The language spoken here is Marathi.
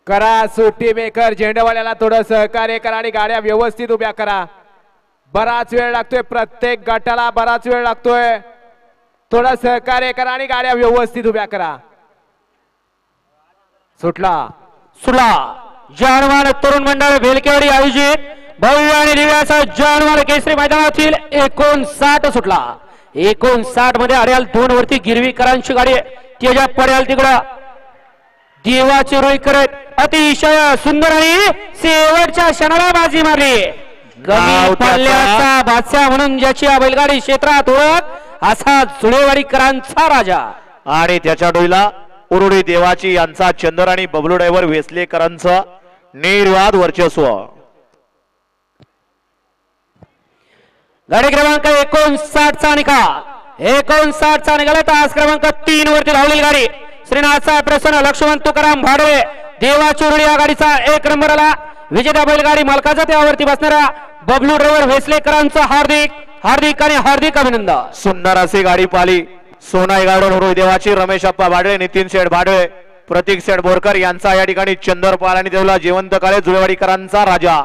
करा सुट्टी मेकर झेंडेवाल्याला थोडं सहकार्य करा आणि गाड्या व्यवस्थित उभ्या करा. बराच वेळ लागतोय, प्रत्येक गटाला बराच वेळ लागतोय. थोडं सहकार्य करा आणि गाड्या व्यवस्थित उभ्या करा. सुटला जानवान तरुण मंडळ भेलकेवाडी आयोजित भव्य आणि दिव्य असा जानवान केसरी मैदानातील 59 सुटला. 59 मध्ये अड्याल 2 वरती गिरवीकरांची गाडी त्याच्या पड्याल तिकडं देवाची रोई करत अतिशय सुंदर आणि शेवटच्या क्षणाला बाजी मारली. कमी पल्ल्याचा बादशाह म्हणून ज्याची बैलगाडी क्षेत्रात ओळख असा जुळेवाडीकरांचा राजा आणि त्याच्या डोईला उरुडी देवाची यांचा चंदर आणि बबलू ड्रायव्हर वेसलेकरांचं निर्वाद वर्चस्व. गाडी क्रमांक 59 चा निकाल 59 चा निकाल. तास क्रमांक 3 वरती धावलेली गाडी श्रीनाथ साहेब प्रसन्न लक्ष्मण तुकाराम भाडवे देवाची उरुडी या गाडीचा 1 नंबर आला. विजेता बैलगाडी मालकाचा त्यावरती बसणारा बबलू ड्रायव्हर वेसलेकरांचं हार्दिक आणि हार्दिक अभिनंदन. सुंदर अशी गाडी पाली. सोनाई गाडून उरुडी देवाची रमेश अप्पा भाडवे, नितीन शेठ भाडवे, प्रतीक शेठ बोरकर यांचा या ठिकाणी चंदर पाल आणि देवला जिवंत काळे जुळेवाडीकरांचा राजा.